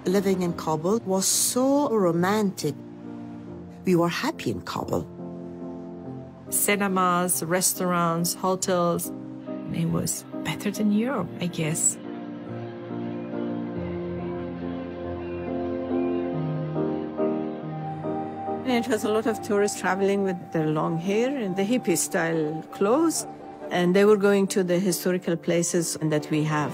living in Kabul was so romantic. We were happy in Kabul. Cinemas, restaurants, hotels. It was better than Europe, I guess. It was a lot of tourists traveling with their long hair and the hippie-style clothes, and they were going to the historical places that we have.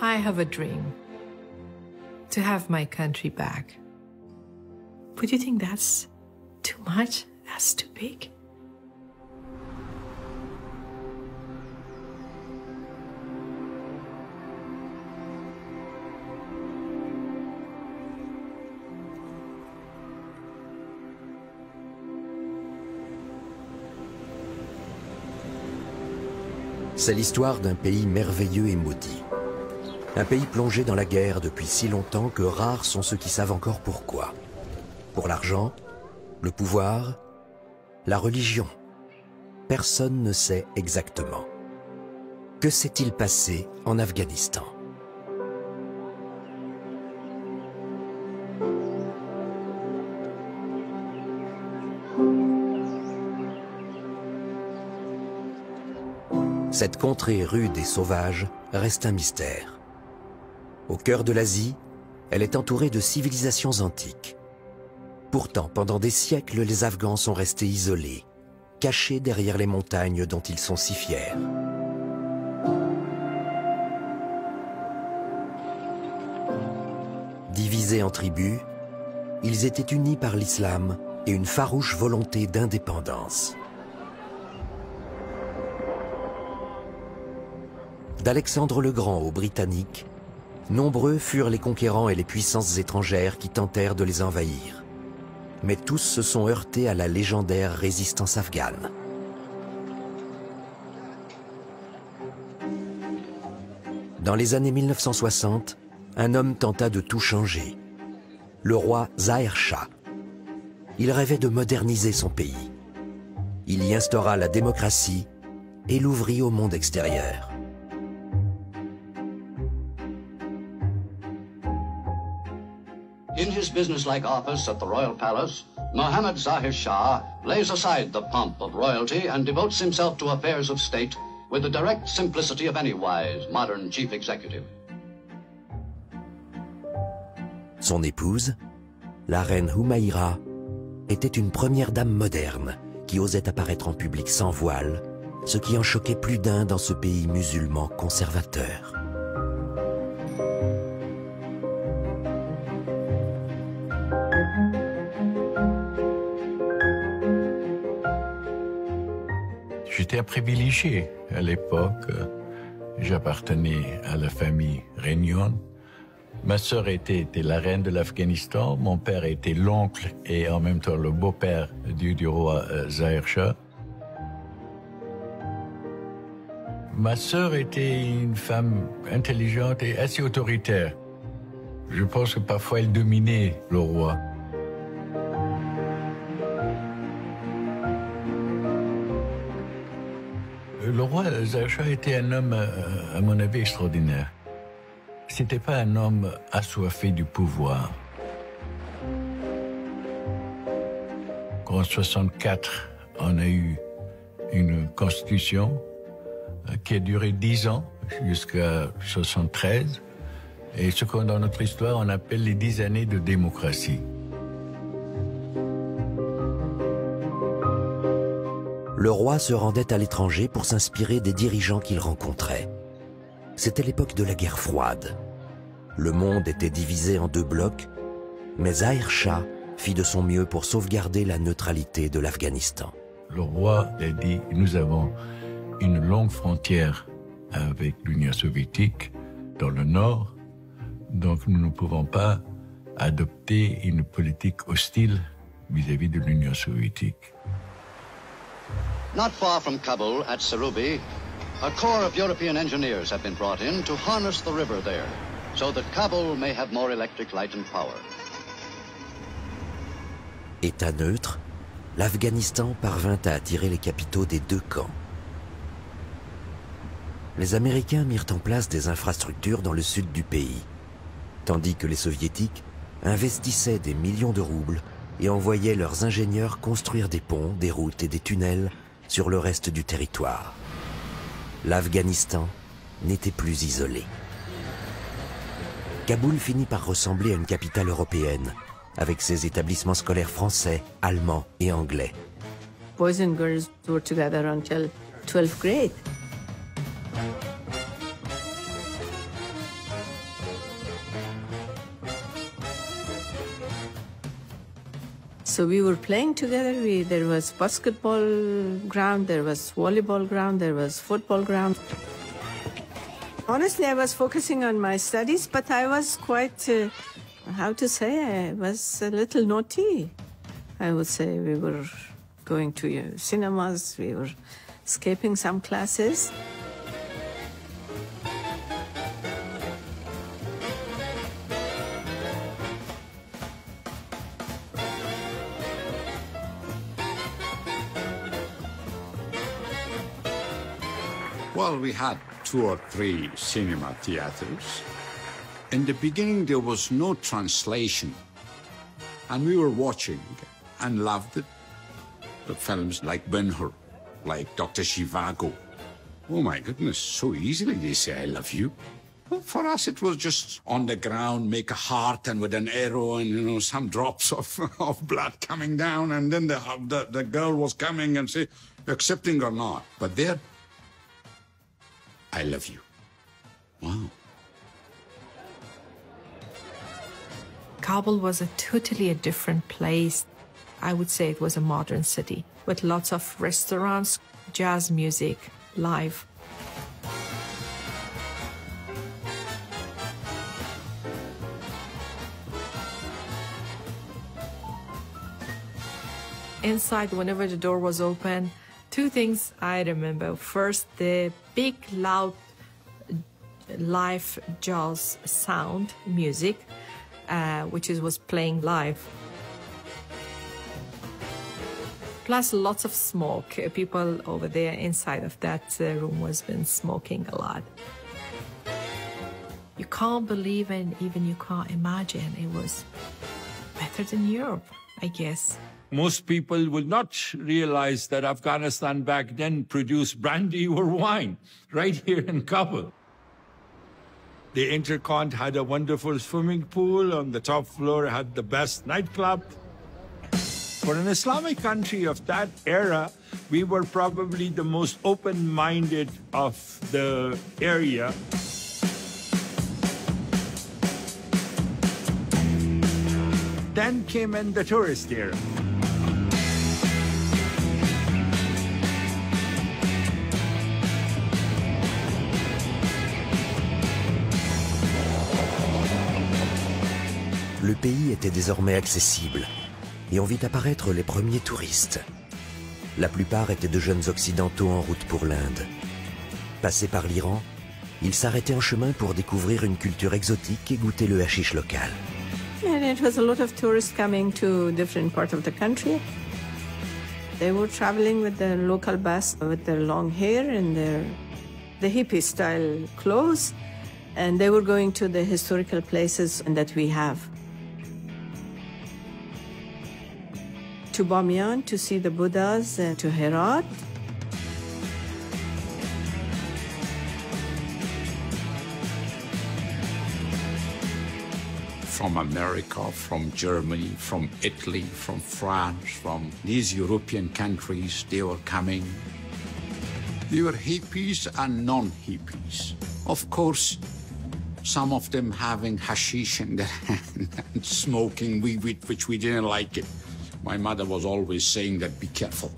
I have a dream to have my country back. But you think that's too much? That's too big? C'est l'histoire d'un pays merveilleux et maudit. Un pays plongé dans la guerre depuis si longtemps que rares sont ceux qui savent encore pourquoi. Pour l'argent, le pouvoir, la religion. Personne ne sait exactement. Que s'est-il passé en Afghanistan ? Cette contrée rude et sauvage reste un mystère. Au cœur de l'Asie, elle est entourée de civilisations antiques. Pourtant, pendant des siècles, les Afghans sont restés isolés, cachés derrière les montagnes dont ils sont si fiers. Divisés en tribus, ils étaient unis par l'islam et une farouche volonté d'indépendance. D'Alexandre le Grand aux Britanniques, nombreux furent les conquérants et les puissances étrangères qui tentèrent de les envahir. Mais tous se sont heurtés à la légendaire résistance afghane. Dans les années 1960, un homme tenta de tout changer. Le roi Zahir Shah. Il rêvait de moderniser son pays. Il y instaura la démocratie et l'ouvrit au monde extérieur. In his businesslike office at the royal palace, Mohammad Zahir Shah lays aside the pomp of royalty and devotes himself to affairs of state with the direct simplicity of any wise, modern chief executive. Son épouse, la reine Humaira, était une première dame moderne qui osait apparaître en public sans voile, ce qui en choquait plus d'un dans ce pays musulman conservateur. J'étais un privilégié à l'époque. J'appartenais à la famille régnante. Ma sœur était la reine de l'Afghanistan. Mon père était l'oncle et en même temps le beau-père du roi Zahir Shah. Ma sœur était une femme intelligente et assez autoritaire. Je pense que parfois elle dominait le roi. Le roi Zahir Shah était un homme, à mon avis, extraordinaire. C'était pas un homme assoiffé du pouvoir. En 1964, on a eu une constitution qui a duré 10 ans, jusqu'à 1973, et ce qu'on dans notre histoire on appelle les 10 années de démocratie. Le roi se rendait à l'étranger pour s'inspirer des dirigeants qu'il rencontrait. C'était l'époque de la guerre froide. Le monde était divisé en deux blocs, mais Zahir Shah fit de son mieux pour sauvegarder la neutralité de l'Afghanistan. Le roi a dit, nous avons une longue frontière avec l'Union soviétique dans le nord, donc nous ne pouvons pas adopté une politique hostile vis-à-vis de l'Union soviétique. Not far from Kabul, at Sarubi, a corps of European engineers have been brought in to harness the river there, so that Kabul may have more electric light and power. État neutre, l'Afghanistan parvint à attirer les capitaux des deux camps. Les Américains mirent en place des infrastructures dans le sud du pays, tandis que les Soviétiques investissaient des millions de roubles et envoyaient leurs ingénieurs construire des ponts, des routes et des tunnels sur le reste du territoire. L'Afghanistan n'était plus isolé. Kaboul finit par ressembler à une capitale européenne, avec ses établissements scolaires français, allemands et anglais. Boys and girls were together until 12th grade. So we were playing together. There was basketball ground, there was volleyball ground, there was football ground. Honestly, I was focusing on my studies, but I was quite, how to say, I was a little naughty. I would say we were going to cinemas, we were skipping some classes. Well, we had 2 or 3 cinema theaters. In the beginning, there was no translation. And we were watching and loved it. The films like Ben-Hur, like Dr. Zhivago. Oh my goodness, so easily they say, I love you. Well, for us, it was just on the ground, make a heart and with an arrow and, you know, some drops of blood coming down. And then the girl was coming and say, accepting or not. But there, I love you. Wow. Kabul was totally a different place. I would say it was a modern city with lots of restaurants, jazz music, live. Inside, whenever the door was open, 2 things I remember. First, the big, loud, live jazz sound, music, which was playing live. Plus, lots of smoke. People over there inside of that room was been smoking a lot. You can't believe and even you can't imagine. It was better than Europe, I guess. Most people would not realize that Afghanistan back then produced brandy or wine right here in Kabul. The Intercont had a wonderful swimming pool. On the top floor had the best nightclub. For an Islamic country of that era, we were probably the most open-minded of the area. Then came in the tourist era. Le pays était désormais accessible et on vit apparaître les premiers touristes. La plupart étaient de jeunes occidentaux en route pour l'Inde. Passés par l'Iran, ils s'arrêtaient en chemin pour découvrir une culture exotique et goûter le hashish local. And it was a lot of tourists coming to different parts of the country. They were traveling with the local bus with their long hair and the hippie-style clothes, and they were going to the historical places that we have. To Bamiyan to see the Buddhas, and to Herat. From America, from Germany, from Italy, from France, from these European countries, they were coming. They were hippies and non-hippies. Of course, some of them having hashish in their hand and smoking weed, which we didn't like it. My mother was always saying that, be careful.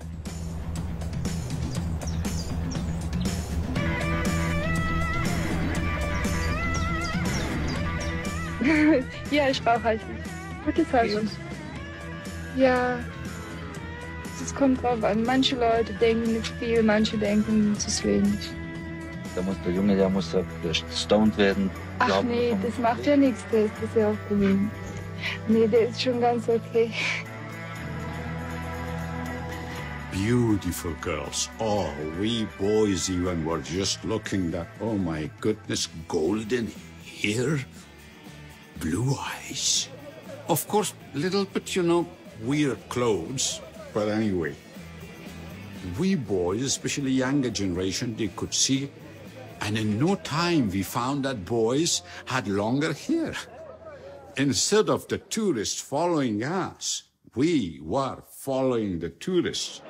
Ja, ich rauche halt nicht. Gute Zeit. Ja, es kommt drauf an. Manche Leute denken nicht viel, manche denken zu wenig. Der Junge, der muss gestoned werden. Ach nee, das macht ja nichts, das ist ja auch gewesen. Nee, der ist schon ganz okay. Beautiful girls. Oh, we boys even were just looking at, oh my goodness, golden hair, blue eyes. Of course, little bit, you know, weird clothes, but anyway. We boys, especially younger generation, they could see, and in no time we found that boys had longer hair. Instead of the tourists following us, we were following the tourists.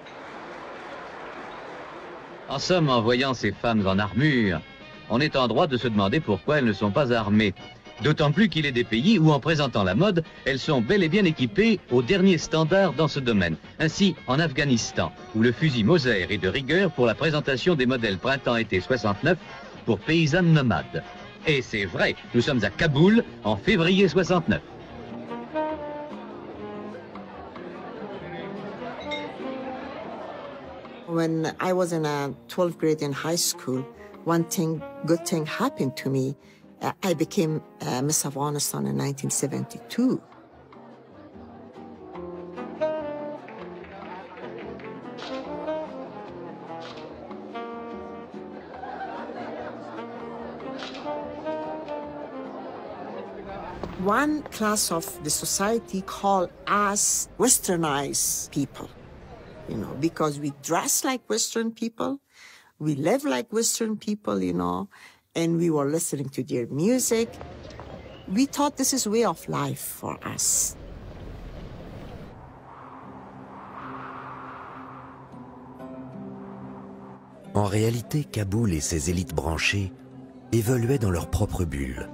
En somme, en voyant ces femmes en armure, on est en droit de se demander pourquoi elles ne sont pas armées. D'autant plus qu'il est des pays où, en présentant la mode, elles sont bel et bien équipées aux derniers standards dans ce domaine. Ainsi, en Afghanistan, où le fusil Mauser est de rigueur pour la présentation des modèles printemps-été 69 pour paysannes nomades. Et c'est vrai, nous sommes à Kaboul en février 69. When I was in a 12th grade in high school, good thing happened to me. I became Miss Afghanistan in 1972. One class of the society called us westernized people. You know, because we dress like Western people, we live like Western people, you know, and we were listening to their music. We thought this is way of life for us. En réalité, Kaboul et ses élites branchées évoluaient dans leur propre bulle.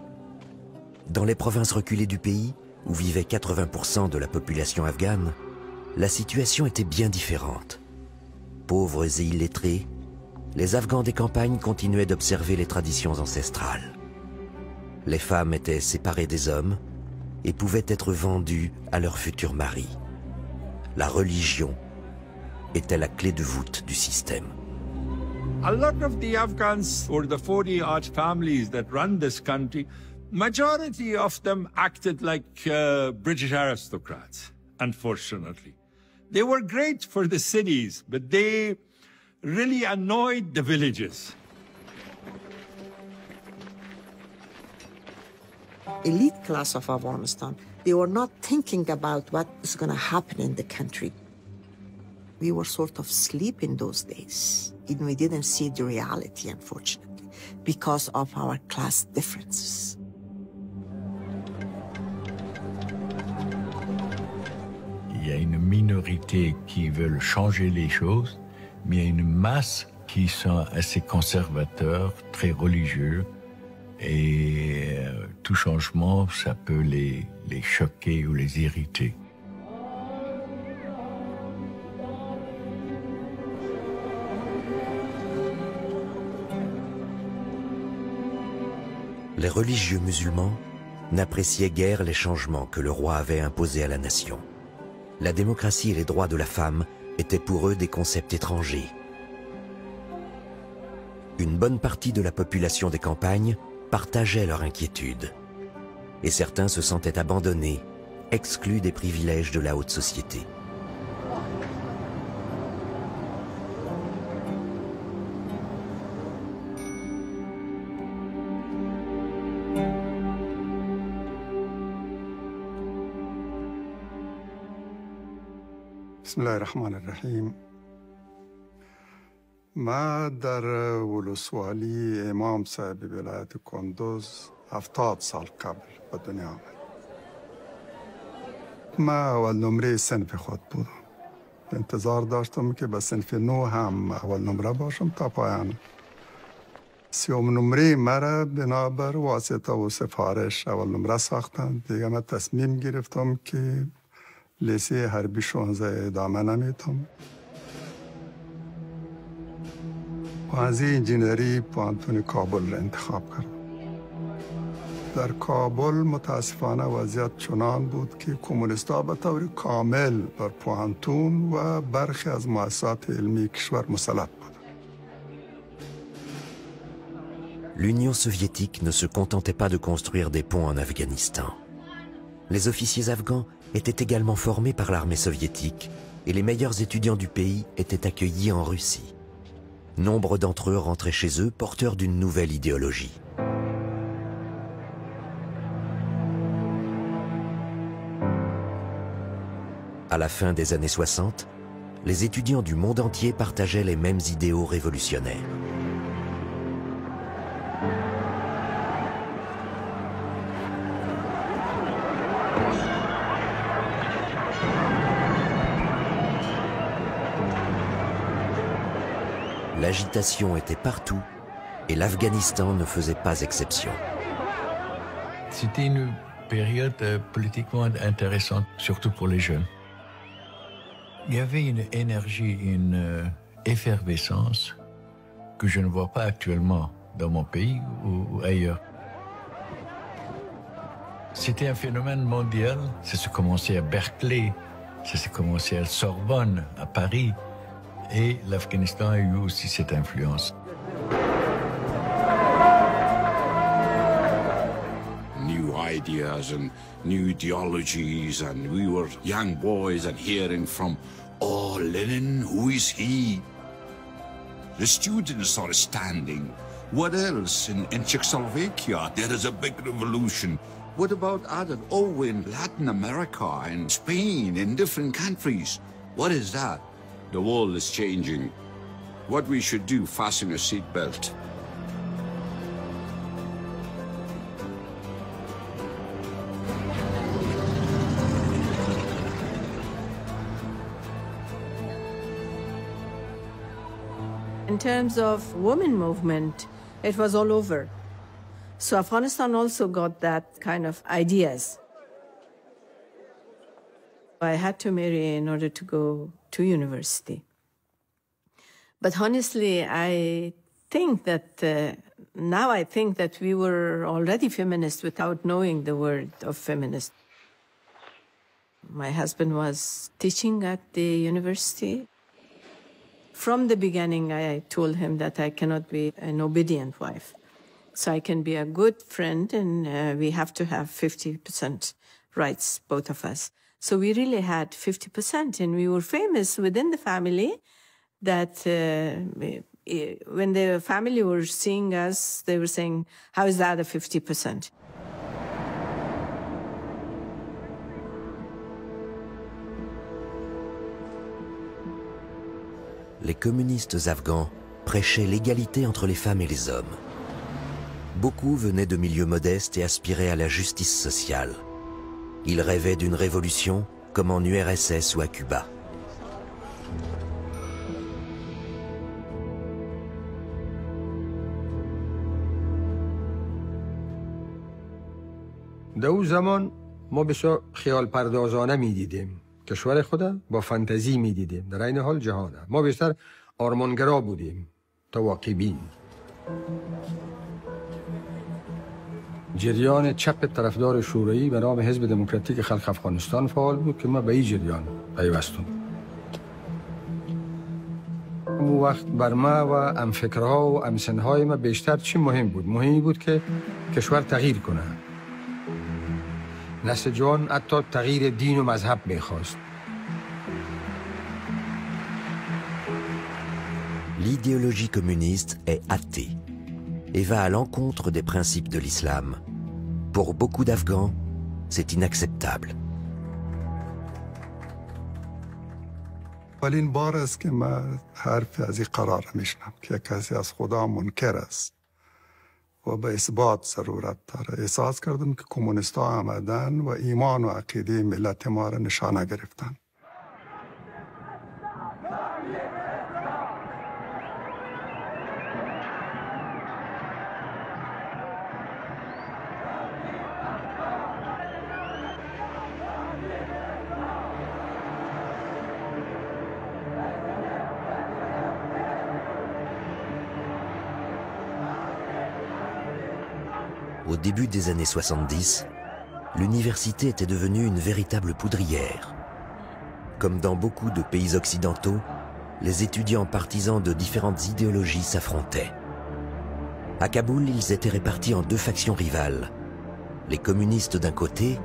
Dans les provinces reculées du pays, où vivaient 80% de la population afghane, la situation était bien différente. Pauvres et illettrés, les Afghans des campagnes continuaient d'observer les traditions ancestrales. Les femmes étaient séparées des hommes et pouvaient être vendues à leur futur mari. La religion était la clé de voûte du système. A lot of the Afghans, or the 40-odd families that run this country, majority of them acted like British aristocrats, unfortunately. They were great for the cities, but they really annoyed the villages. Elite class of Afghanistan, they were not thinking about what is going to happen in the country. We were sort of asleep in those days. And we didn't see the reality, unfortunately, because of our class differences. Il y a une minorité qui veulent changer les choses, mais il y a une masse qui sont assez conservateurs, très religieux, et tout changement, ça peut les choquer ou les irriter. Les religieux musulmans n'appréciaient guère les changements que le roi avait imposés à la nation. La démocratie et les droits de la femme étaient pour eux des concepts étrangers. Une bonne partie de la population des campagnes partageait leur inquiétude. Et certains se sentaient abandonnés, exclus des privilèges de la haute société. بسم الله الرحمن الرحیم. ما در ولسوالی امام صاحب ولایت کندوز 70 سال قبل به دنیا آمد. ما اول نمره صنف خود بودم. انتظار داشتم که به صنف 9 هم اول نمره باشم تا پایان. 30 نمره مرا بنابر واسطه و سفارش اول نمره ساختند. دیگه من تصمیم گرفتم که لیسه حربی 16 ادامه نمیتم. پانزی انجینری پوانتون کابل را انتخاب کردم. در کابل متاسفانه وضعیت چنان بود که کمونیست‌ها به طور کامل بر پوهنتون و برخی از مؤسسات علمی کشور مسلط بود. L'Union soviétique ne se contentait pas de construire des ponts en Afghanistan. Les officiers afghans étaient également formés par l'armée soviétique et les meilleurs étudiants du pays étaient accueillis en Russie. Nombre d'entre eux rentraient chez eux porteurs d'une nouvelle idéologie. À la fin des années 60, les étudiants du monde entier partageaient les mêmes idéaux révolutionnaires. L'agitation était partout et l'Afghanistan ne faisait pas exception. C'était une période politiquement intéressante, surtout pour les jeunes. Il y avait une énergie, une effervescence que je ne vois pas actuellement dans mon pays ou ailleurs. C'était un phénomène mondial. Ça s'est commencé à Berkeley, ça s'est commencé à Sorbonne, à Paris. Et l'Afghanistan a eu aussi cette influence. New ideas and new ideologies, and we were young boys and hearing from, oh, Lenin, who is he? The students are standing. What else? In Czechoslovakia, there is a big revolution. What about other? Oh, in Latin America, in Spain, in different countries. What is that? The world is changing. What we should do, fasten a seatbelt. In terms of women movement, it was all over. So Afghanistan also got that kind of ideas. I had to marry in order to go to university. But honestly, I think that now I think that we were already feminist without knowing the word of feminist. My husband was teaching at the university. From the beginning, I told him that I cannot be an obedient wife. So I can be a good friend, and we have to have 50% rights, both of us. So we really had 50%, and we were famous within the family that when the family were seeing us, they were saying, how is that a 50%? Les communistes afghans prêchaient l'égalité entre les femmes et les hommes. Beaucoup venaient de milieux modestes et aspiraient à la justice sociale. Ils rêvaient d'une révolution comme en URSS ou à Cuba. در اون زمان ما بسیار خیال پردازانه میدیدیم. کشور خود با فانتزی میدیدیم. در این حال جهان. ما بیشتر آرمانگرا بودیم تا واقع‌بین. جریان چپ طرفدار شوروی به نام حزب دموکراتیک خلق افغانستان فعال بود که ما به این جریان پیوستیم. اون وقت بر ما و همفکرها و همسنهای ما بیشتر چی مهم بود؟ مهمی بود که کشور تغییر کنه. نسل جوان حتی تغییر دین و مذهب میخواست. L'idéologie communiste est athée et va à l'encontre des principes de l'islam. Pour beaucoup d'Afghans, c'est inacceptable. اولین بار است که من حرف از این قرار میشنم که کسی از خدا منکر است و به اثبات ضرورت داره. احساس کردم که کمونیست‌ها آمدن و ایمان و عقیده ملت ما را نشانه گرفتن. Au début des années 70, l'université était devenue une véritable poudrière. Comme dans beaucoup de pays occidentaux, les étudiants partisans de différentes idéologies s'affrontaient. À Kaboul, ils étaient répartis en deux factions rivales, les communistes d'un côté,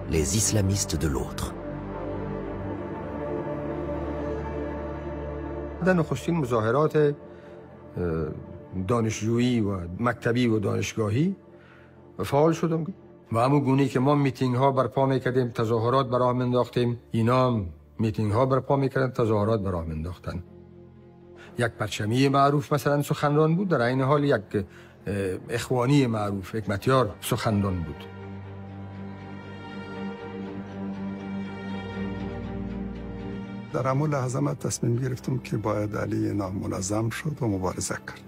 les islamistes de l'autre. در نخستین مظاهرات دانشجویی و مکتبی و دانشگاهی فعال شدم و همون گونه‌ای که ما میتینگ ها برپا میکردیم، تظاهرات براه انداختیم، اینا هم میتینگ ها برپا میکردن، تظاهرات براه انداختن. یک پرچمی معروف مثلا سخنران بود، در این حال یک اخوانی معروف، حکمتیار سخنران بود. در همون لحظه من تصمیم گرفتم که باید علی اینا منظم شد و مبارزه کرد.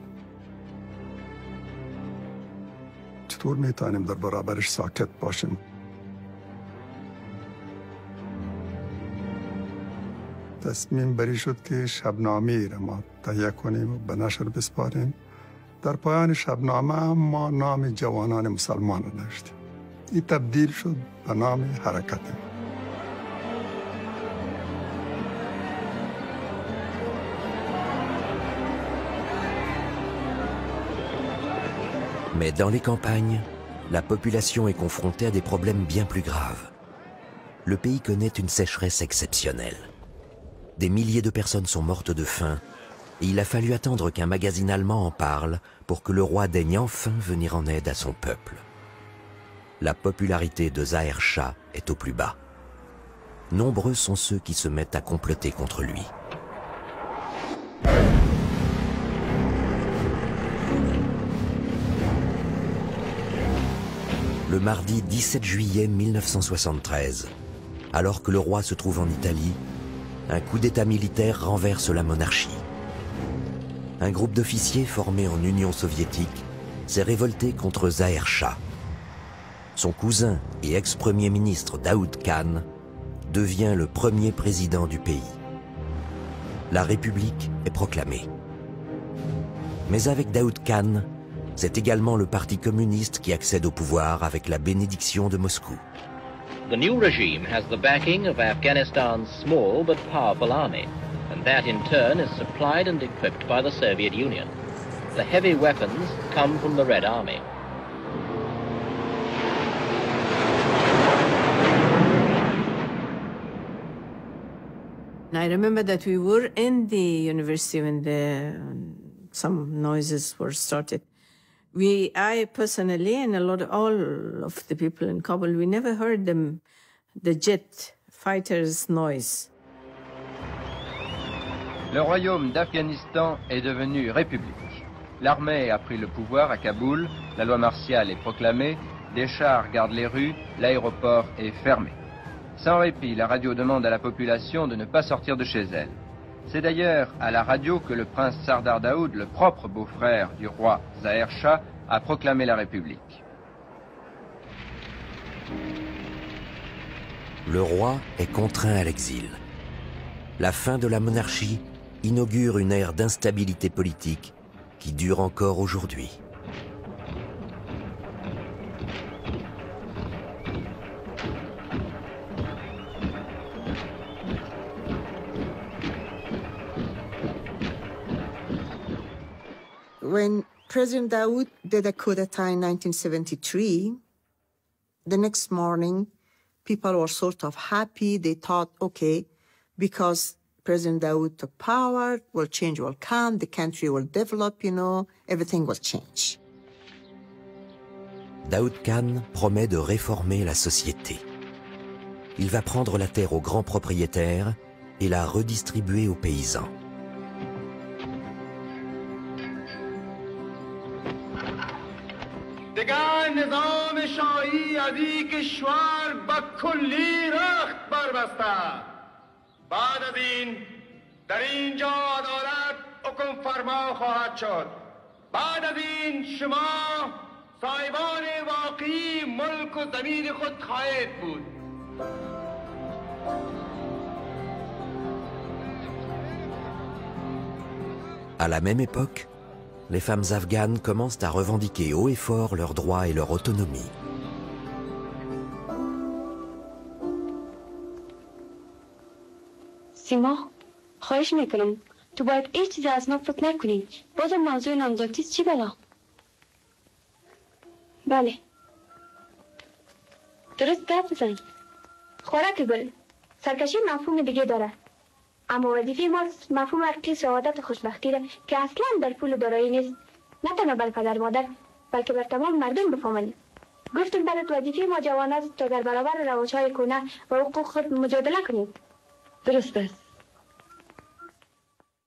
چطور میتونیم در برابرش ساکت باشیم؟ تصمیم بری شد که شبنامه‌ای را ما تهیه کنیم و به نشر بسپاریم. در پایان شبنامه هم ما نام جوانان مسلمان را داشتیم. این تبدیل شد به نام حرکت. Mais dans les campagnes, la population est confrontée à des problèmes bien plus graves. Le pays connaît une sécheresse exceptionnelle. Des milliers de personnes sont mortes de faim et il a fallu attendre qu'un magazine allemand en parle pour que le roi daigne enfin venir en aide à son peuple. La popularité de Zaher Shah est au plus bas. Nombreux sont ceux qui se mettent à comploter contre lui. Le mardi 17 juillet 1973, alors que le roi se trouve en Italie, un coup d'État militaire renverse la monarchie. Un groupe d'officiers formé en Union soviétique s'est révolté contre Zaher Shah. Son cousin et ex-premier ministre Daoud Khan devient le premier président du pays. La République est proclamée. Mais avec Daoud Khan, c'est également le Parti communiste qui accède au pouvoir avec la bénédiction de Moscou. The new regime has the backing of Afghanistan's small but powerful army, and that in turn is supplied and equipped by the Soviet Union. The heavy weapons come from the Red Army. I remember that we were in the university when some noises were started. I personally and all of the people in Kabul, we never heard the jet fighters' noise. Le royaume d'Afghanistan est devenu république. L'armée a pris le pouvoir à Kaboul, la loi martiale est proclamée, des chars gardent les rues, l'aéroport est fermé. Sans répit, la radio demande à la population de ne pas sortir de chez elle. C'est d'ailleurs à la radio que le prince Sardar Daoud, le propre beau-frère du roi Zaher Shah, a proclamé la République. Le roi est contraint à l'exil. La fin de la monarchie inaugure une ère d'instabilité politique qui dure encore aujourd'hui. When President Daoud did a coup d'etat in 1973, the next morning, people were sort of happy. They thought, okay, because President Daoud took power, change will come, the country will develop, everything will change. Daoud Khan promet de réformer la société. Il va prendre la terre aux grands propriétaires et la redistribuer aux paysans. دیگر نظام شاهی از این کشور با کلی رخت بربسته. بعد از این در اینجا عدالت حکم فرما خواهد شد. بعد از این شما صاحبان واقعی ملک و زمین خود خواهید بود. À la même époque, les femmes afghanes commencent à revendiquer haut et fort leurs droits et leur autonomie. سیما خواهش میکنم تو باید هیچ چیز از ما فکر نکنی. بازم موضوع نامزدی چی بلا؟ بله درست گپ بزن. خوراک گل سرکشی مفهوم دیگه داره، اما وظیفه ما مفهوم حقیقی سعادت و خوشبختی را که اصلا در پول و دارایی نیست، نه تنها بر پدر مادر بلکه بر تمام مردم بفهمانیم. گفتم برات وظیفه ما جوان است تا در برابر روش‌های کهنه و حقوق خود مجادله کنیم. درست است.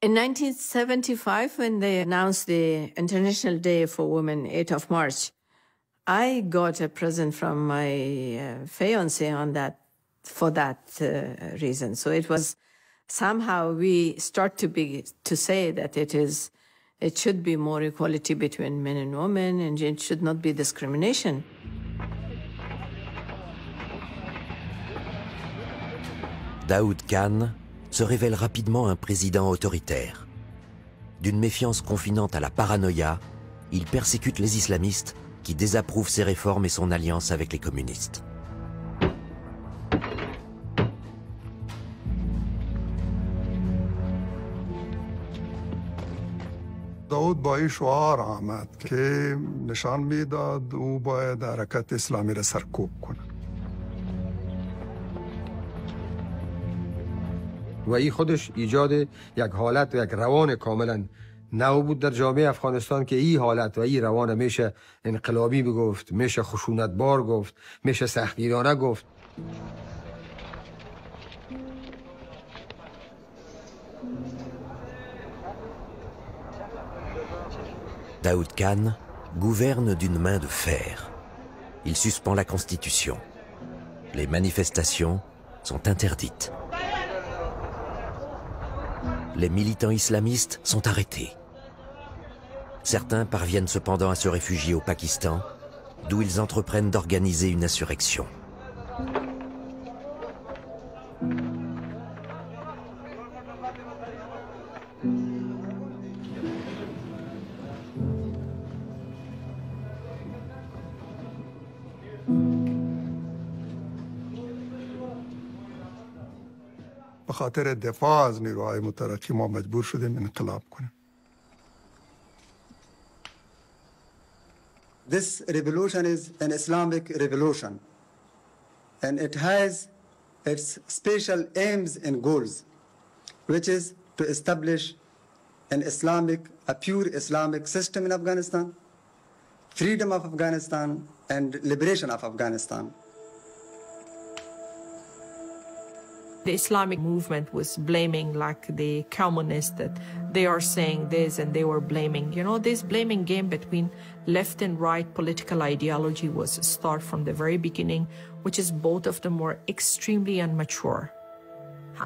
In 1975, when they announced the International Day for Women, 8th of March, I got a present from my fiancé on that, for that reason. So it was somehow we start to say that it should be more equality between men and women, and it should not be discrimination. Daoud Khan se révèle rapidement un président autoritaire. D'une méfiance confinante à la paranoïa, il persécute les islamistes qui désapprouvent ses réformes et son alliance avec les communistes. داود با این شعار آمد که نشان میداد او باید حرکت اسلامی را سرکوب کنه. و این خودش ایجاد یک حالت و یک روان کاملا نو بود در جامعه افغانستان که این حالت و این روان میشه انقلابی بگفت، میشه خشونتبار گفت، میشه سختگیرانه گفت. Daoud Khan gouverne d'une main de fer. Il suspend la Constitution. Les manifestations sont interdites. Les militants islamistes sont arrêtés. Certains parviennent cependant à se réfugier au Pakistan, d'où ils entreprennent d'organiser une insurrection. به خاطر دفاع از نیروهای مترقی ما مجبور شدیم انقلاب کنیم. This revolution is an Islamic revolution, and it has its special aims and goals, which is to establish a pure Islamic system in Afghanistan, freedom of Afghanistan, and liberation of Afghanistan. The Islamic movement was blaming, like the communists, that they are saying this and they were blaming. You know, this blaming game between left and right political ideology was a start from the very beginning, which is both of them were extremely immature.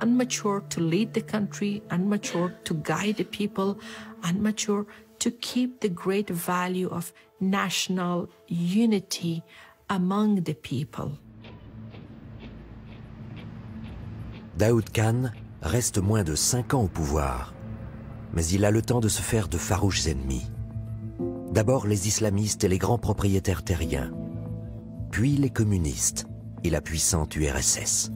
Immature to lead the country, immature to guide the people, immature to keep the great value of national unity among the people. Daoud Khan reste moins de 5 ans au pouvoir, mais il a le temps de se faire de farouches ennemis. D'abord les islamistes et les grands propriétaires terriens, puis les communistes et la puissante URSS.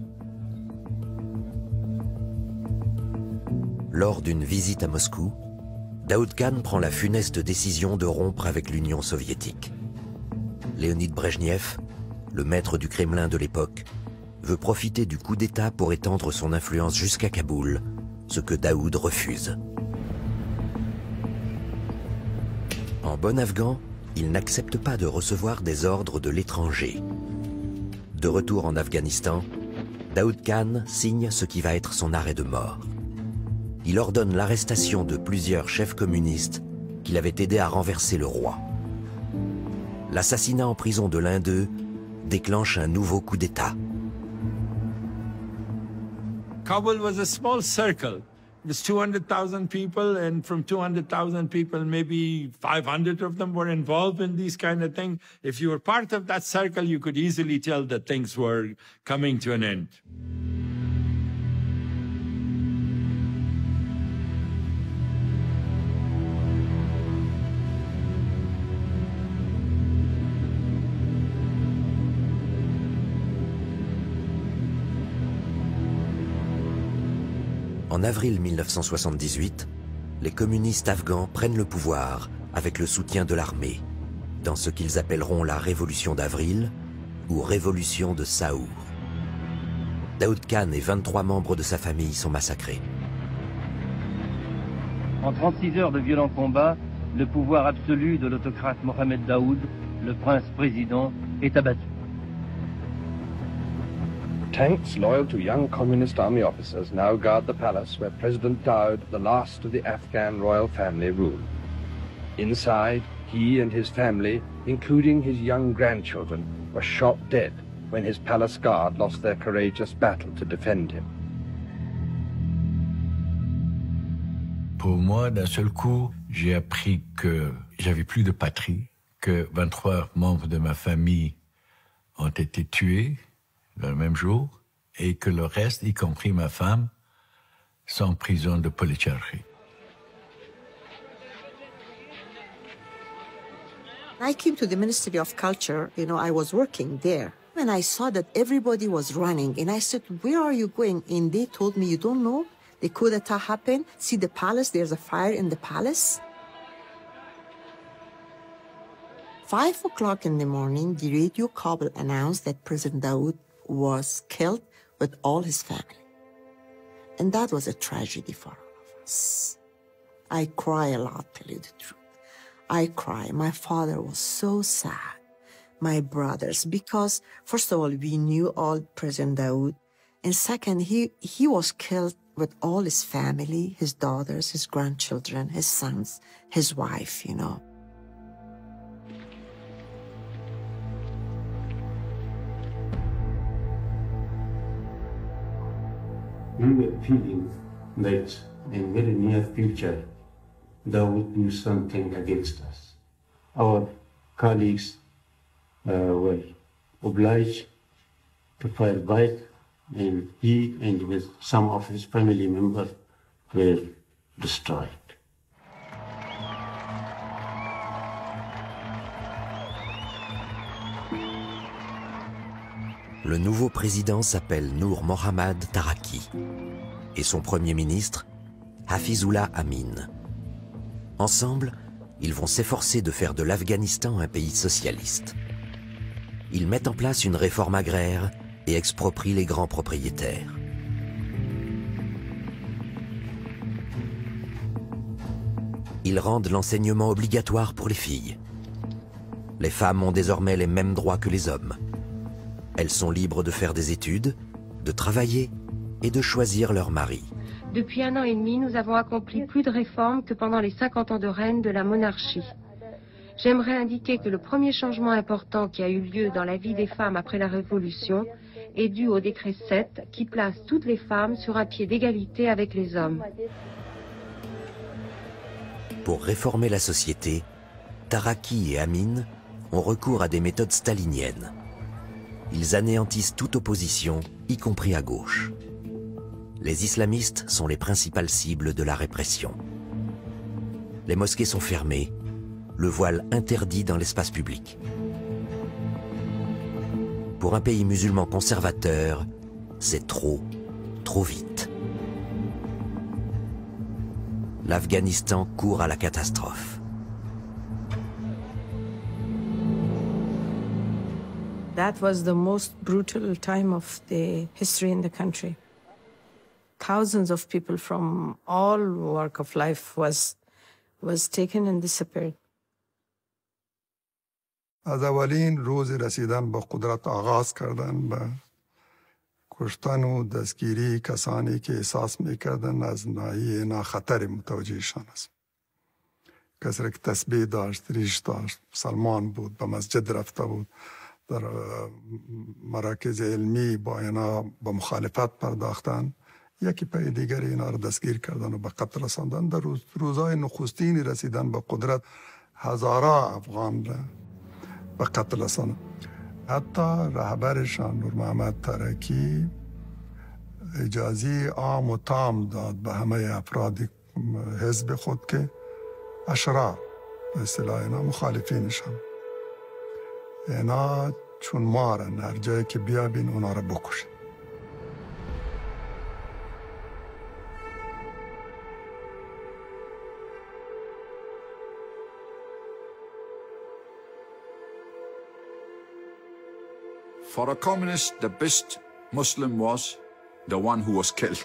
Lors d'une visite à Moscou, Daoud Khan prend la funeste décision de rompre avec l'Union soviétique. Léonid Brejnev, le maître du Kremlin de l'époque, veut profiter du coup d'État pour étendre son influence jusqu'à Kaboul, ce que Daoud refuse. En bon afghan, il n'accepte pas de recevoir des ordres de l'étranger. De retour en Afghanistan, Daoud Khan signe ce qui va être son arrêt de mort. Il ordonne l'arrestation de plusieurs chefs communistes qu'il avait aidé à renverser le roi. L'assassinat en prison de l'un d'eux déclenche un nouveau coup d'État. Kabul was a small circle. It was 200,000 people, and from 200,000 people, maybe 500 of them were involved in these kind of things. If you were part of that circle, you could easily tell that things were coming to an end. En avril 1978, les communistes afghans prennent le pouvoir avec le soutien de l'armée, dans ce qu'ils appelleront la Révolution d'avril ou Révolution de Sahour. Daoud Khan et 23 membres de sa famille sont massacrés. En 36 heures de violents combats, le pouvoir absolu de l'autocrate Mohamed Daoud, le prince-président, est abattu. Tanks loyal to young communist army officers now guard the palace where President Daoud, the last of the Afghan royal family, ruled. Inside, he and his family, including his young grandchildren, were shot dead when his palace guard lost their courageous battle to defend him. Pour moi, d'un seul coup, j'ai appris que j'avais plus de patrie, que 23 membres de ma famille ont été tués le même jour et que le reste, y compris ma femme, sont en prison de Policharchi. I came to the Ministry of Culture, I was working there. And I saw that everybody was running. And I said, where are you going? And they told me, you don't know? The coup d'etat happened. See the palace, there's a fire in the palace. 5 o'clock in the morning, the radio Kabul announced that President Daoud was killed with all his family. And that was a tragedy for all of us. I cry a lot, tell you the truth. I cry. My father was so sad. My brothers, because first of all, we knew all President Daoud. And second, he was killed with all his family, his daughters, his grandchildren, his sons, his wife, We were feeling that in very near future, they would do something against us. Our colleagues were obliged to fight back, and he and some of his family members were destroyed. Le nouveau président s'appelle Nour Mohammad Taraki et son premier ministre, Hafizullah Amin. Ensemble, ils vont s'efforcer de faire de l'Afghanistan un pays socialiste. Ils mettent en place une réforme agraire et exproprient les grands propriétaires. Ils rendent l'enseignement obligatoire pour les filles. Les femmes ont désormais les mêmes droits que les hommes. Elles sont libres de faire des études, de travailler et de choisir leur mari. Depuis 1 an et demi, nous avons accompli plus de réformes que pendant les 50 ans de règne de la monarchie. J'aimerais indiquer que le premier changement important qui a eu lieu dans la vie des femmes après la Révolution est dû au décret 7 qui place toutes les femmes sur un pied d'égalité avec les hommes. Pour réformer la société, Taraki et Amin ont recours à des méthodes staliniennes. Ils anéantissent toute opposition, y compris à gauche. Les islamistes sont les principales cibles de la répression. Les mosquées sont fermées, le voile interdit dans l'espace public. Pour un pays musulman conservateur, c'est trop vite. L'Afghanistan court à la catastrophe. That was the most brutal time of the history in the country. Thousands of people from all walk of life was taken and disappeared. از اولین روز رسیدن به قدرت آغاز کردن به کشتن و دستگیری کسانی که احساس میکردن از ناحیه اینا خطر متوجهشان است. کسی که تسبیح داشت، ریش داشت، مسلمان بود، به مسجد رفته بود، در مراکز علمی با اینا به مخالفت پرداختن، یکی پای دیگر اینا رو دستگیر کردن و به قتل رساندن. در روزهای نخستین رسیدن به قدرت هزارها افغان را به قتل رساندن. حتی رهبرشان نور محمد ترکی اجازه عام و تام داد به همه افراد حزب خود که اشرار به اصطلاح اینا مخالفینشان، اینا چون مارن، هر جایی که بیابین اونا را بکشن. For a communist, the best Muslim was the one who was killed.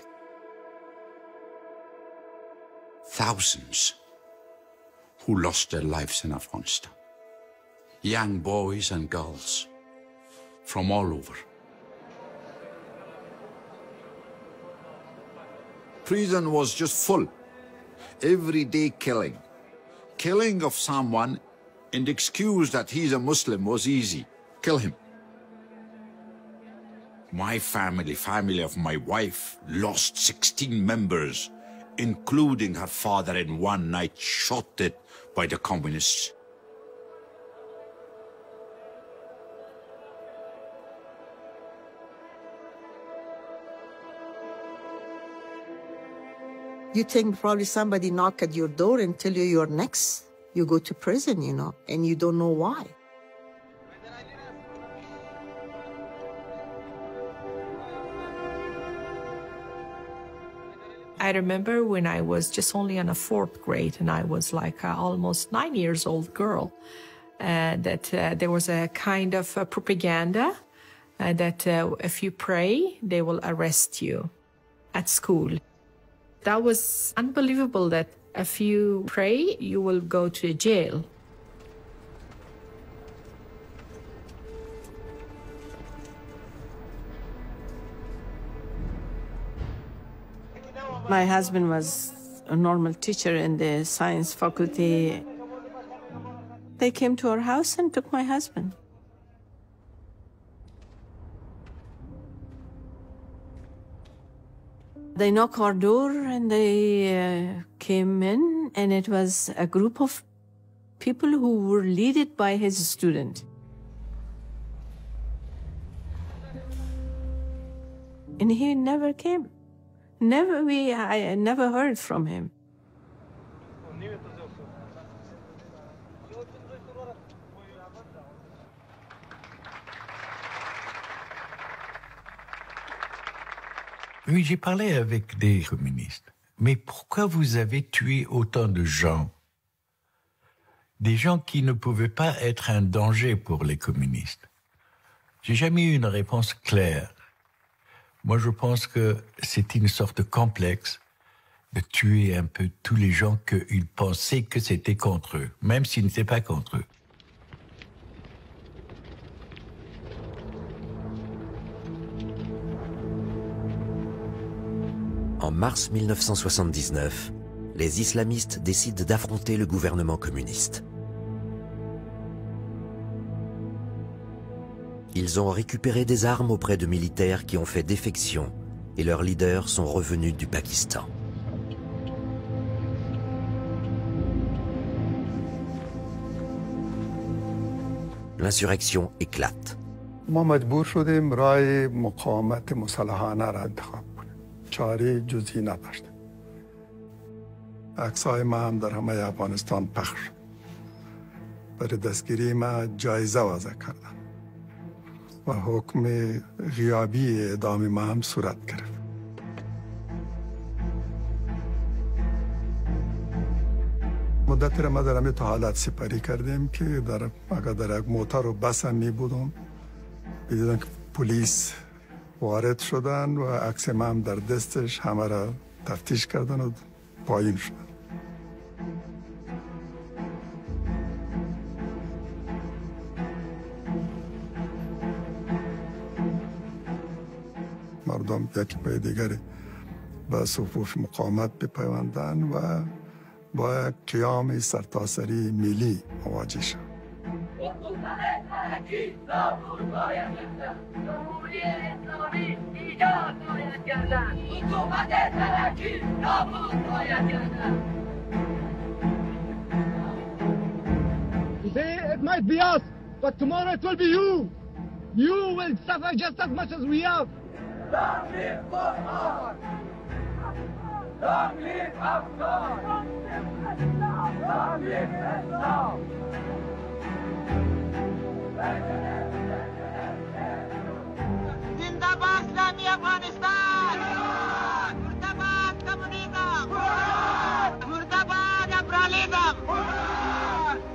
Thousands who lost their lives in Afghanistan. Young boys and girls from all over. Prison was just full. Everyday killing. Killing of someone and the excuse that he's a Muslim was easy. Kill him. My family of my wife, lost 16 members, including her father in one night, shot dead by the communists. You think probably somebody knock at your door and tell you you're next. You go to prison, you know, and you don't know why. I remember when I was just only in a 4th grade and I was like almost 9 years old girl, that there was a kind of propaganda that if you pray, they will arrest you at school. That was unbelievable that if you pray, you will go to jail. My husband was a normal teacher in the science faculty. They came to our house and took my husband. They knocked our door and they came in, and it was a group of people who were led by his student. And he never came. I never heard from him. Oui, j'ai parlé avec des communistes. Mais pourquoi vous avez tué autant de gens? Des gens qui ne pouvaient pas être un danger pour les communistes. J'ai jamais eu une réponse claire. Moi, je pense que c'est une sorte de complexe de tuer un peu tous les gens qu'ils pensaient que c'était contre eux, même s'ils n'étaient pas contre eux. En mars 1979, les islamistes décident d'affronter le gouvernement communiste. Ils ont récupéré des armes auprès de militaires qui ont fait défection et leurs leaders sont revenus du Pakistan. L'insurrection éclate. ما مجبور شدیم راه مقاومت مسلحانه را انتخاب کنیم. چاره جزئی نداشت. عکس‌های ما هم در همه افغانستان پخش شد. برای دستگیری ما جایزه وضع کردند. و حکم غیابی اعدام ما هم صورت گرفت. مدت را ما در همه تا حالت سپری کردیم که اگر در یک موتر و بس هم می بودم دیدن که پلیس وارد شدن و عکس ما هم در دستش همه را تفتیش کردن و پایین شدن. مردم یکی پای دیگری به صفوف مقاومت بپیوندن و با یک قیام سرتاسری ملی مواجه شد. Today it might be us, but tomorrow it will be you. You will suffer just as much as we have. Long live Quran! Long live Afghan! Long live Islam! Zindabad Islami Afghanistan! Murdabad Communism! Murdabad Liberalism!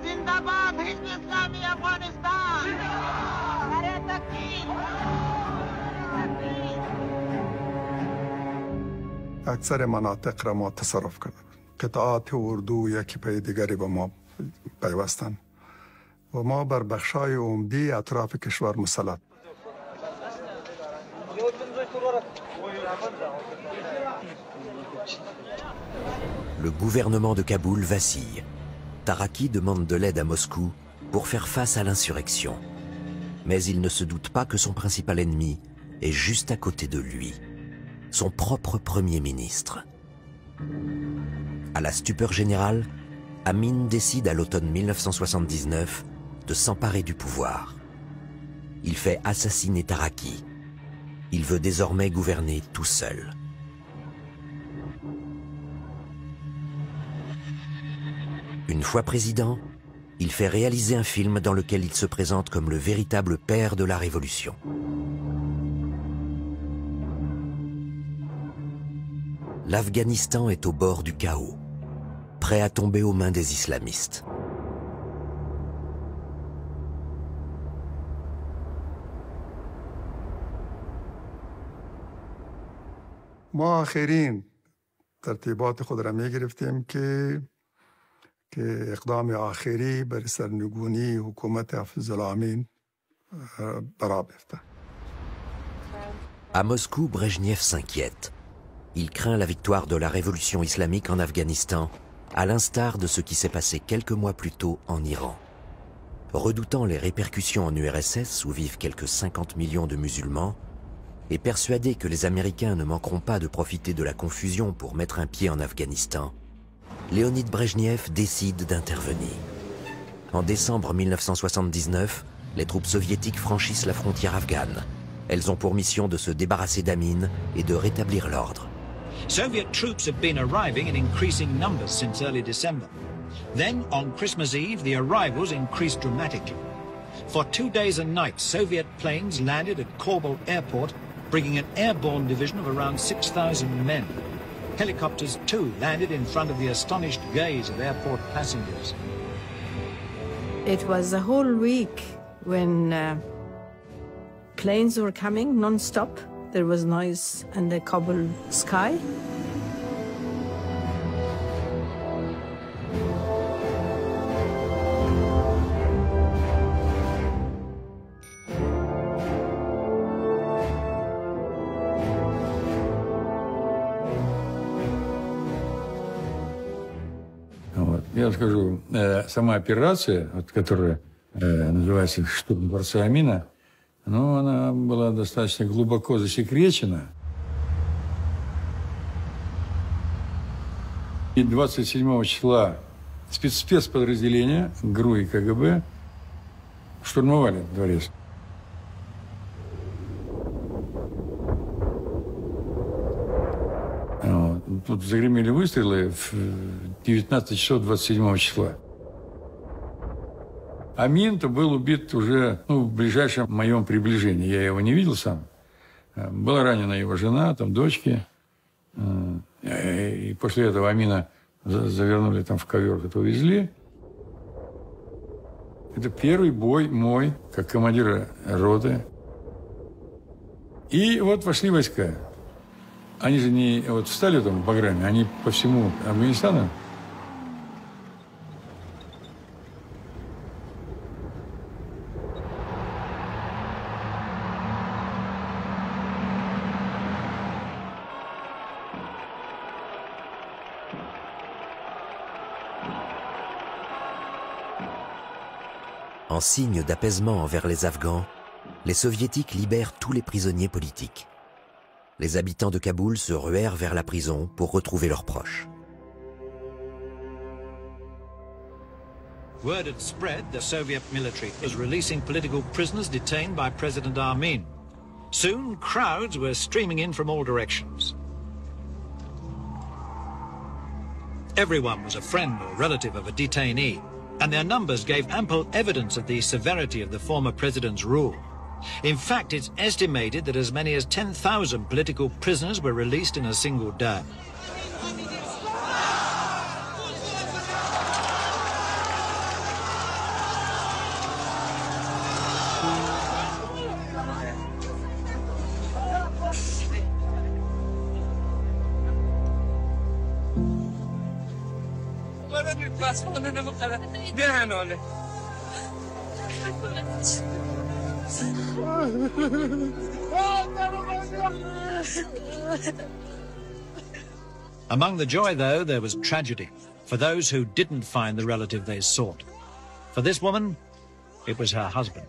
Zindabad Hizb Islami Afghanistan! Nare Takbir! اکثر مناطق را ما تصرف کرده بود. قطعات اردو یکی پی دیگری به ما پیوستن و ما بر بخشای عمدی اطراف کشور مسلط. Le gouvernement de Kaboul vacille. Taraki demande de l'aide à Moscou pour faire face à l'insurrection. Mais il ne se doute pas que son principal ennemi est juste à côté de lui, son propre Premier ministre. À la stupeur générale, Amin décide à l'automne 1979 de s'emparer du pouvoir. Il fait assassiner Taraki. Il veut désormais gouverner tout seul. Une fois président, il fait réaliser un film dans lequel il se présente comme le véritable père de la révolution. L'Afghanistan est au bord du chaos, prêt à tomber aux mains des islamistes. ما آخرین ترتیبات خود را می گرفتیم که اقدام آخری بر سرنگونی حکومت حفیظ الامین برا بفته. À Moscou, Brejnev s'inquiète. Il craint la victoire de la révolution islamique en Afghanistan, à l'instar de ce qui s'est passé quelques mois plus tôt en Iran. Redoutant les répercussions en URSS, où vivent quelques 50 millions de musulmans, et persuadé que les Américains ne manqueront pas de profiter de la confusion pour mettre un pied en Afghanistan, Léonid Brejnev décide d'intervenir. En décembre 1979, les troupes soviétiques franchissent la frontière afghane. Elles ont pour mission de se débarrasser d'Amin et de rétablir l'ordre. Soviet troops have been arriving in increasing numbers since early December. Then, on Christmas Eve, the arrivals increased dramatically. For 2 days and nights, Soviet planes landed at Korbel Airport, bringing an airborne division of around 6,000 men. Helicopters, too, landed in front of the astonished gaze of airport passengers. It was a whole week when planes were coming non-stop. There was noise in the Kabul sky. Я скажу, сама операция, которая называется «Штурм дворца Амина», ну, она была достаточно глубоко засекречена. И 27 числа спецподразделения ГРУ и КГБ штурмовали дворец. Тут загремели выстрелы в 19 часов 27 числа. Амин-то был убит уже в ближайшем моем приближении. Я его не видел сам. Была ранена его жена, там дочки. И после этого Амина завернули там в ковер, это увезли. Это первый бой мой, как командира роты. И вот вошли войска. Они же не вот встали там в Баграме, они по всему Афганистану. En signe d'apaisement envers les Afghans, les Soviétiques libèrent tous les prisonniers politiques. Les habitants de Kaboul se ruèrent vers la prison pour retrouver leurs proches. Word had spread the Soviet military was releasing political prisoners detained by President Amin. Soon, crowds were streaming in from all directions. Everyone was a friend or relative of a detainee, and their numbers gave ample evidence of the severity of the former president's rule. In fact, it's estimated that as many as 10,000 political prisoners were released in a single day. Among the joy, though, there was tragedy for those who didn't find the relative they sought. For this woman, it was her husband.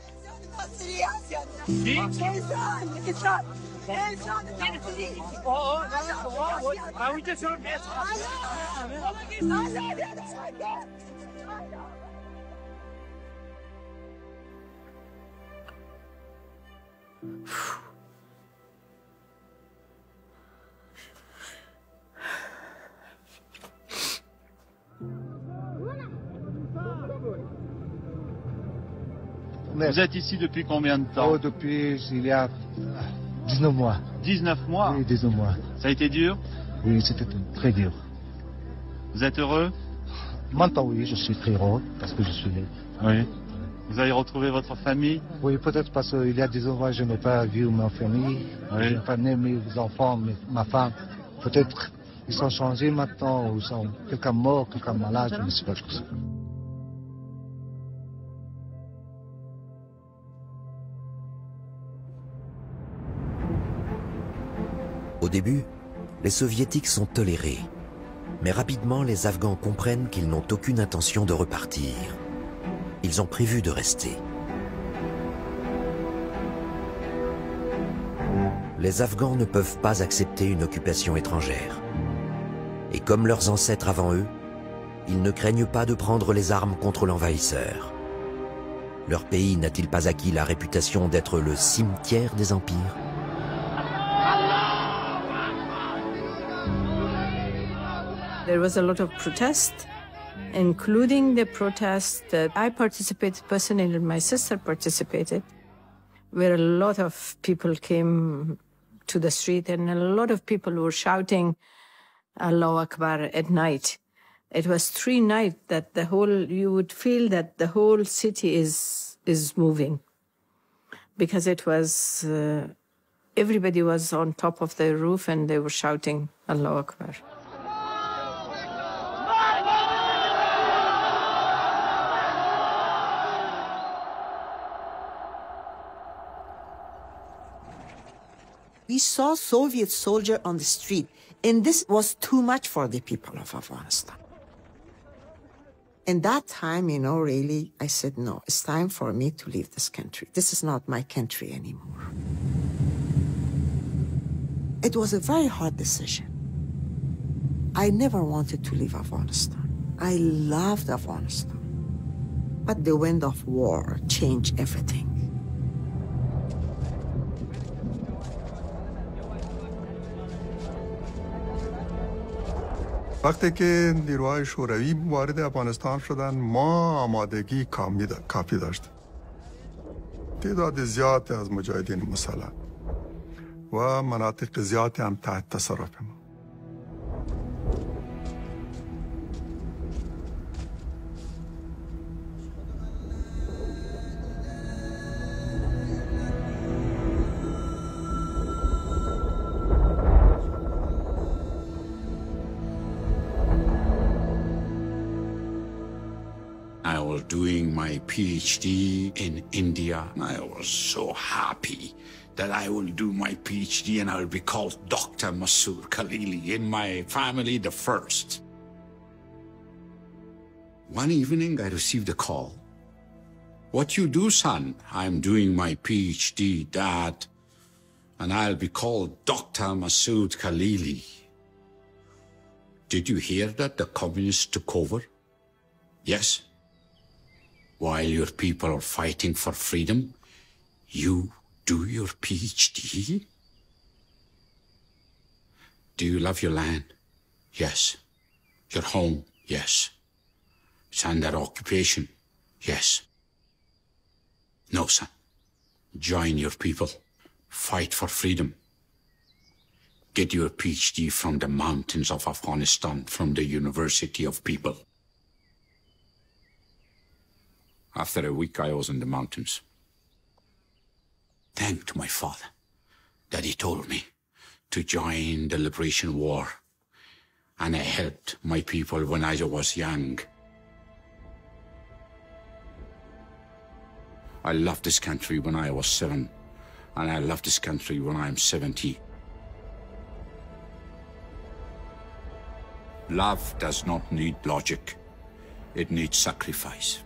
Vous êtes ici depuis combien de temps? Oh, depuis il y a 19 mois. 19 mois? Oui, 19 mois. Ça a été dur? Oui, c'était très dur. Vous êtes heureux? Maintenant, oui, je suis très heureux parce que je suis né. Oui. Vous avez retrouvé votre famille? Oui, peut-être parce qu'il y a 19 mois, je n'ai pas vu ma famille. Oui. Je n'ai pas né mes enfants, ma femme. Peut-être ils sont changés maintenant, ou sont quelqu'un mort, quelqu'un malade, je ne sais pas tout ça. Au début, les soviétiques sont tolérés. Mais rapidement, les Afghans comprennent qu'ils n'ont aucune intention de repartir. Ils ont prévu de rester. Les Afghans ne peuvent pas accepter une occupation étrangère. Et comme leurs ancêtres avant eux, ils ne craignent pas de prendre les armes contre l'envahisseur. Leur pays n'a-t-il pas acquis la réputation d'être le cimetière des empires ? There was a lot of protest, including the protest that I participated personally and my sister participated, where a lot of people came to the street and a lot of people were shouting Allahu Akbar at night. It was 3 nights that you would feel that the whole city is moving, because it was, everybody was on top of the roof and they were shouting Allahu Akbar. We saw Soviet soldiers on the street, and this was too much for the people of Afghanistan. In that time, really, I said, no, it's time for me to leave this country. This is not my country anymore. It was a very hard decision. I never wanted to leave Afghanistan. I loved Afghanistan. But the wind of war changed everything. وقتی که نیروهای شوروی وارد افغانستان شدن ما آمادگی کافی داشتیم. تعداد زیادی از مجاهدین مسلح و مناطق زیادی هم تحت تصرف ما. I was doing my PhD in India. I was so happy that I will do my PhD and I will be called Dr. Masood Khalili, in my family the first. One evening I received a call. What you do, son? I'm doing my PhD, Dad, and I'll be called Dr. Masood Khalili. Did you hear that the communists took over? Yes. While your people are fighting for freedom, you do your PhD? Do you love your land? Yes. Your home? Yes. It's under occupation? Yes. No, son. Join your people. Fight for freedom. Get your PhD from the mountains of Afghanistan, from the University of People. After a week, I was in the mountains. Thanks to my father that he told me to join the Liberation War. and I helped my people when I was young. I loved this country when I was 7, and I love this country when I'm 70. Love does not need logic. It needs sacrifice.